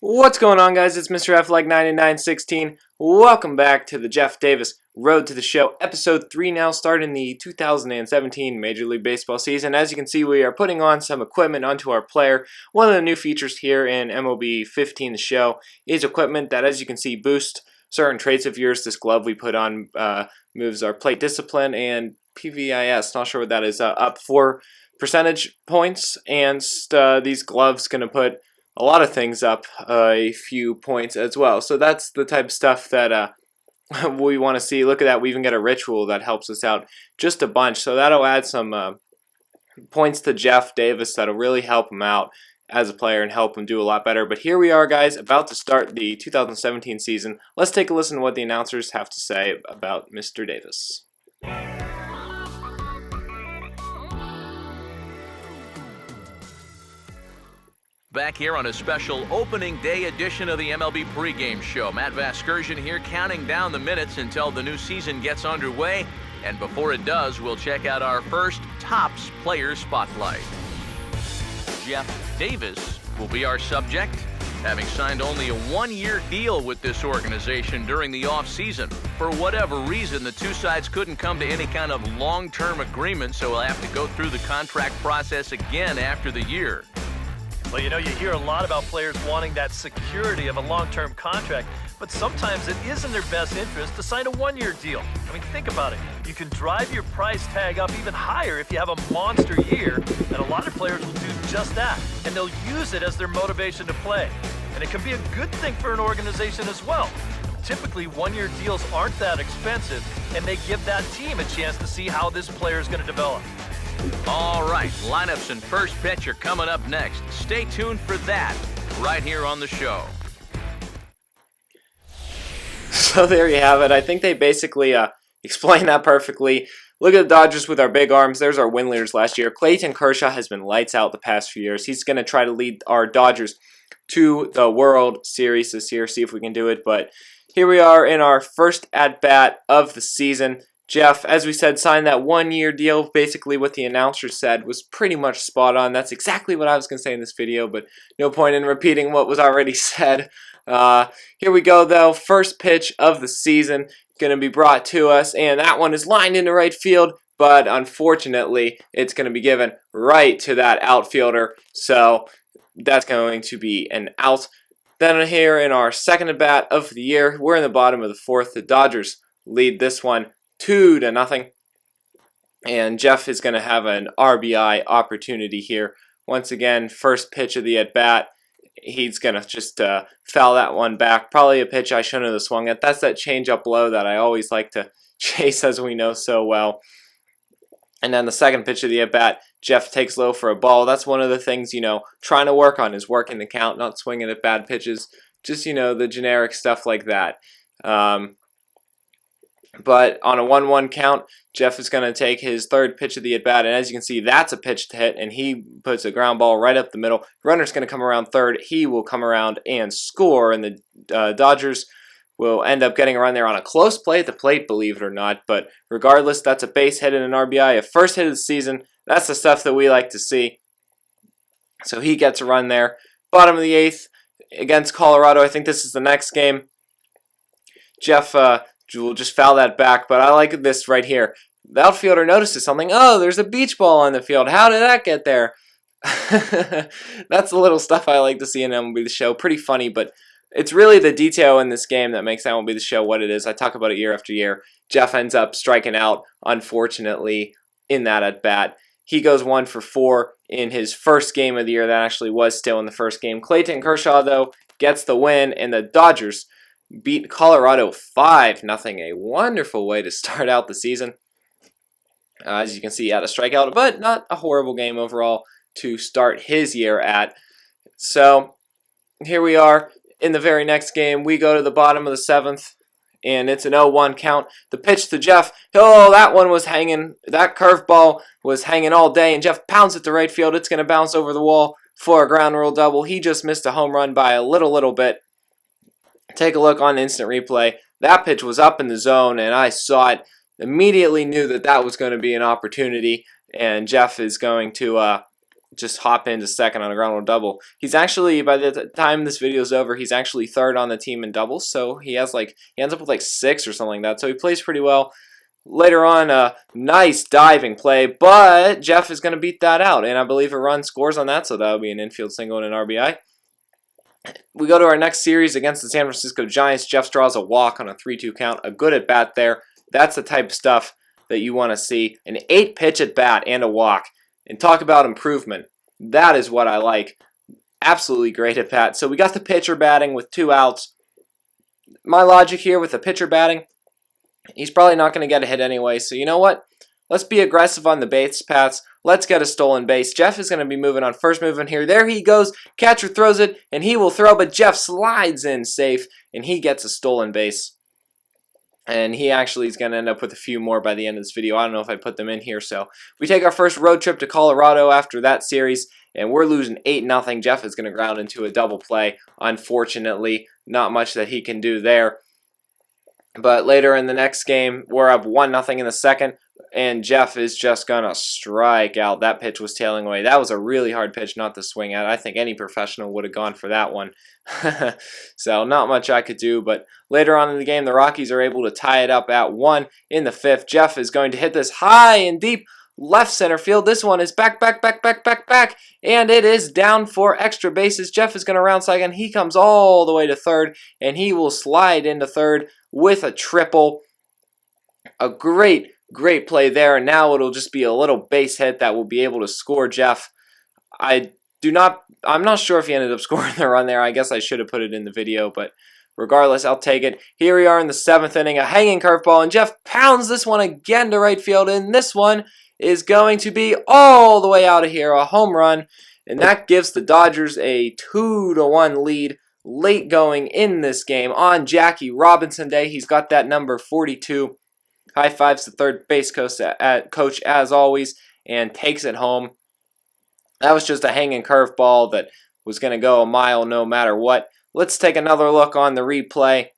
What's going on, guys? It's Mr. F like 9916. Welcome back to the Jeff Davis Road to the Show, episode 3 now, starting the 2017 Major League Baseball season. As you can see, we are putting on some equipment onto our player. One of the new features here in MLB 15 The Show is equipment that, as you can see, boosts certain traits of yours. This glove we put on moves our plate discipline and PVIS, not sure what that is, up 4 percentage points, and these gloves going to put a lot of things up a few points as well. So that's the type of stuff that we want to see. Look at that. We even get a ritual that helps us out just a bunch. So that'll add some points to Jeff Davis that'll really help him out as a player and help him do a lot better. But here we are, guys, about to start the 2017 season. Let's take a listen to what the announcers have to say about Mr. Davis. Back here on a special opening day edition of the MLB pregame show. Matt Vasgersian here counting down the minutes until the new season gets underway. And before it does, we'll check out our first Topps Player Spotlight. Jeff Davis will be our subject, having signed only a one-year deal with this organization during the offseason. For whatever reason, the two sides couldn't come to any kind of long-term agreement, so we'll have to go through the contract process again after the year. Well, you know, you hear a lot about players wanting that security of a long-term contract, but sometimes it is in their best interest to sign a one-year deal. I mean, think about it. You can drive your price tag up even higher if you have a monster year, and a lot of players will do just that, and they'll use it as their motivation to play. And it can be a good thing for an organization as well. Typically, one-year deals aren't that expensive, and they give that team a chance to see how this player is going to develop. All right, lineups and first pitch are coming up next. Stay tuned for that right here on the show. So there you have it. I think they basically explained that perfectly. Look at the Dodgers with our big arms. There's our win leaders last year. Clayton Kershaw has been lights out the past few years. He's going to try to lead our Dodgers to the World Series this year, see if we can do it. But here we are in our first at-bat of the season. Jeff, as we said, signed that one-year deal. Basically what the announcer said was pretty much spot on. That's exactly what I was going to say in this video, but no point in repeating what was already said. Here we go, though. First pitch of the season going to be brought to us, and that one is lined into right field, but unfortunately, it's going to be given right to that outfielder, so that's going to be an out. Then here in our second at-bat of the year, we're in the bottom of the fourth. The Dodgers lead this one 2-0, and Jeff is going to have an RBI opportunity here. Once again, first pitch of the at-bat, he's going to just foul that one back. Probably a pitch I shouldn't have swung at. That's that change-up low that I always like to chase, as we know so well. And then the second pitch of the at-bat, Jeff takes low for a ball. That's one of the things, you know, trying to work on is working the count, not swinging at bad pitches. Just, you know, the generic stuff like that. But on a 1-1 count, Jeff is going to take his third pitch of the at-bat, and as you can see, that's a pitch to hit, and he puts a ground ball right up the middle. Runner's going to come around third. He will come around and score, and the Dodgers will end up getting a run there on a close play at the plate, believe it or not. But regardless, that's a base hit and an RBI, a first hit of the season. That's the stuff that we like to see. So he gets a run there. Bottom of the eighth against Colorado. I think this is the next game. Jeff will just foul that back, but I like this right here. The outfielder notices something. Oh, there's a beach ball on the field. How did that get there? That's the little stuff I like to see in MLB The Show. Pretty funny, but it's really the detail in this game that makes MLB The Show what it is. I talk about it year after year. Jeff ends up striking out, unfortunately, in that at-bat. He goes 1 for 4 in his first game of the year. That actually was still in the first game. Clayton Kershaw, though, gets the win, and the Dodgers beat Colorado 5-0. A wonderful way to start out the season. As you can see, he had a strikeout, but not a horrible game overall to start his year at. So here we are in the very next game. We go to the bottom of the seventh, and it's an 0-1 count. The pitch to Jeff. Oh, that one was hanging. That curveball was hanging all day, and Jeff pounds it to right field. It's going to bounce over the wall for a ground rule double. He just missed a home run by a little bit. Take a look on instant replay. That pitch was up in the zone, and I saw it. Immediately knew that that was going to be an opportunity, and Jeff is going to just hop into second on a ground rule double. He's actually, by the time this video is over, he's actually third on the team in doubles. So he has he ends up with 6 or something like that. So he plays pretty well. Later on, a nice diving play, but Jeff is going to beat that out, and I believe a run scores on that, so that'll be an infield single and an RBI. We go to our next series against the San Francisco Giants. Jeff draws a walk on a 3-2 count, a good at bat there. That's the type of stuff that you want to see. An 8-pitch at bat and a walk. And talk about improvement. That is what I like. Absolutely great at bat. So we got the pitcher batting with 2 outs. My logic here with the pitcher batting, he's probably not going to get a hit anyway. So you know what? Let's be aggressive on the base paths. Let's get a stolen base. Jeff is going to be moving on first movement here. There he goes. Catcher throws it, and he will throw, but Jeff slides in safe, and he gets a stolen base. And he actually is going to end up with a few more by the end of this video. I don't know if I put them in here. So we take our first road trip to Colorado after that series, and we're losing 8-0. Jeff is going to ground into a double play. Unfortunately, not much that he can do there. But later in the next game, we're up 1-0 in the second, and Jeff is just going to strike out. That pitch was tailing away. That was a really hard pitch not to swing at. I think any professional would have gone for that one. So not much I could do, but later on in the game, the Rockies are able to tie it up at 1 in the 5th. Jeff is going to hit this high and deep left center field. This one is back, and it is down for extra bases. Jeff is going to round second. He comes all the way to third, and he will slide into third with a triple. A great play there, and now it'll just be a little base hit that will be able to score Jeff. I'm not sure if he ended up scoring the run there. I guess I should have put it in the video, but regardless, I'll take it. Here we are in the 7th inning, a hanging curveball, and Jeff pounds this one again to right field, and this one is going to be all the way out of here, a home run, and that gives the Dodgers a 2-1 lead late going in this game on Jackie Robinson Day. He's got that number 42. High fives to third base coach as always, and takes it home. That was just a hanging curveball that was going to go a mile no matter what. Let's take another look on the replay.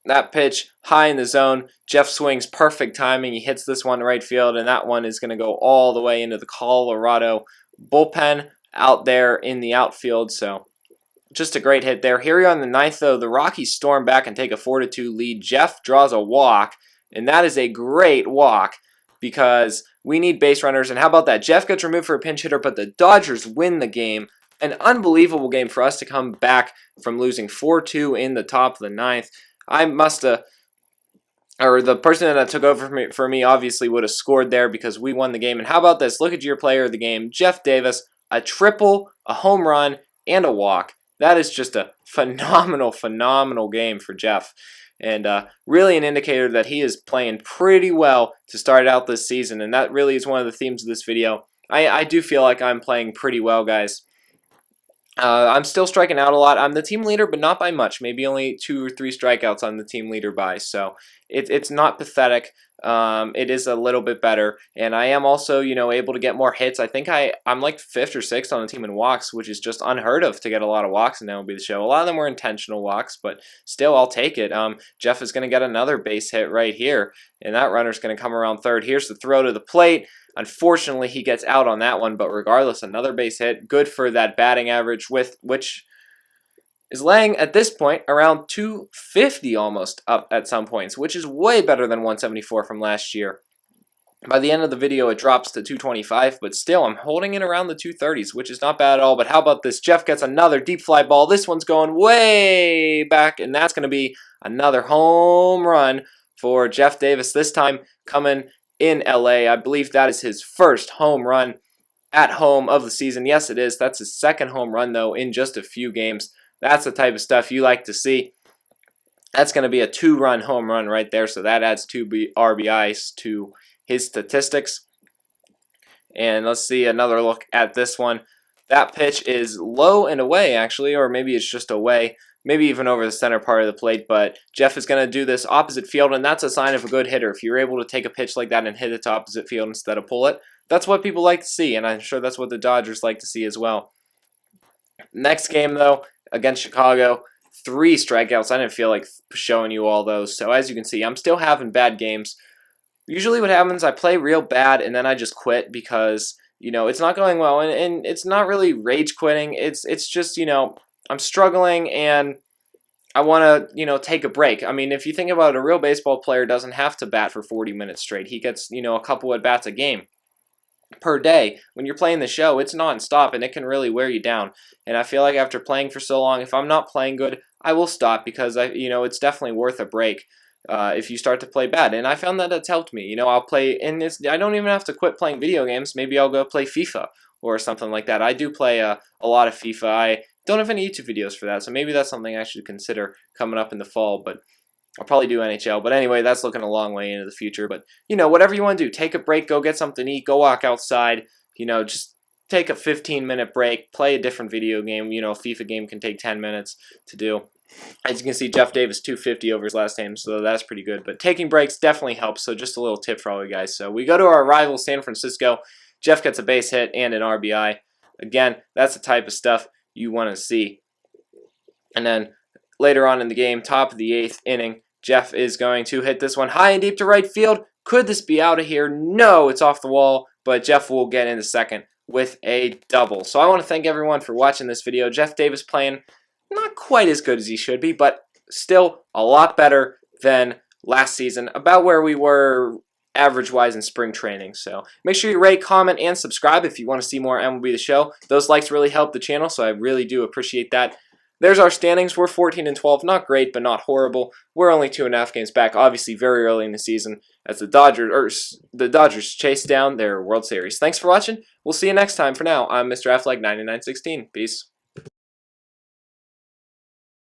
That pitch high in the zone. Jeff swings, perfect timing. He hits this one to right field, and that one is going to go all the way into the Colorado bullpen out there in the outfield. So just a great hit there. Here we are in the 9th, though. The Rockies storm back and take a 4-2 lead. Jeff draws a walk, and that is a great walk because we need base runners. And how about that? Jeff gets removed for a pinch hitter, but the Dodgers win the game. An unbelievable game for us to come back from losing 4-2 in the top of the 9th. The person that took over for me obviously would have scored there because we won the game. And how about this? Look at your player of the game, Jeff Davis, a triple, a home run, and a walk. That is just a phenomenal game for Jeff. And really an indicator that he is playing pretty well to start out this season. And that really is one of the themes of this video. I do feel like I'm playing pretty well, guys. I'm still striking out a lot. I'm the team leader, but not by much. Maybe only 2 or 3 strikeouts I'm the team leader by. So it's not pathetic. It is a little bit better. And I am also, able to get more hits. I think I'm like 5th or 6th on the team in walks, which is just unheard of to get a lot of walks in MLB The Show. A lot of them were intentional walks, but still, I'll take it. Jeff is going to get another base hit right here, and that runner's going to come around third. Here's the throw to the plate. Unfortunately, he gets out on that one, but regardless, another base hit. Good for that batting average, which is laying at this point around 250 almost up at some points, which is way better than 174 from last year. By the end of the video, it drops to 225, but still, I'm holding it around the 230s, which is not bad at all. But how about this? Jeff gets another deep fly ball. This one's going way back, and that's going to be another home run for Jeff Davis, this time coming in LA. I believe that is his first home run at home of the season. Yes, it is. That's his second home run, though, in just a few games. That's the type of stuff you like to see. That's going to be a 2-run home run right there, so that adds 2 RBIs to his statistics. And let's see another look at this one. That pitch is low and away, actually, or maybe it's just away. Maybe even over the center part of the plate, but Jeff is going to do this opposite field, and that's a sign of a good hitter. If you're able to take a pitch like that and hit it to opposite field instead of pull it, that's what people like to see, and I'm sure that's what the Dodgers like to see as well. Next game, though, against Chicago, 3 strikeouts. I didn't feel like showing you all those, so as you can see, I'm still having bad games. Usually what happens, I play real bad, and then I just quit because it's not going well, and it's not really rage quitting. It's just, I'm struggling and I want to, take a break. I mean, if you think about it, a real baseball player doesn't have to bat for 40 minutes straight. He gets, a couple at bats a game per day. When you're playing the show, it's nonstop and it can really wear you down. And I feel like after playing for so long, if I'm not playing good, I will stop because it's definitely worth a break. If you start to play bad, and I found that that's helped me. I'll play, and I don't even have to quit playing video games. Maybe I'll go play FIFA or something like that. I do play a lot of FIFA. I don't have any YouTube videos for that, so maybe that's something I should consider coming up in the fall. But I'll probably do NHL. But anyway, that's looking a long way into the future. But whatever you want to do, take a break, go get something to eat, go walk outside. Just take a 15-minute break, play a different video game. A FIFA game can take 10 minutes to do. As you can see, Jeff Davis 250 over his last name, so that's pretty good. But taking breaks definitely helps, so just a little tip for all you guys. So we go to our rival, San Francisco. Jeff gets a base hit and an RBI. Again, that's the type of stuff you want to see. And then later on in the game, top of the 8th inning, Jeff is going to hit this one high and deep to right field. Could this be out of here? No, it's off the wall, but Jeff will get into second with a double. So I want to thank everyone for watching this video. Jeff Davis playing not quite as good as he should be, but still a lot better than last season, about where we were average-wise in spring training. So make sure you rate, comment, and subscribe if you want to see more MLB The Show. Those likes really help the channel, so I really do appreciate that. There's our standings. We're 14-12, not great, but not horrible. We're only 2.5 games back, obviously very early in the season, as the Dodgers chase down their World Series. Thanks for watching. We'll see you next time. For now, I'm Mr. Affleck 9916. Peace.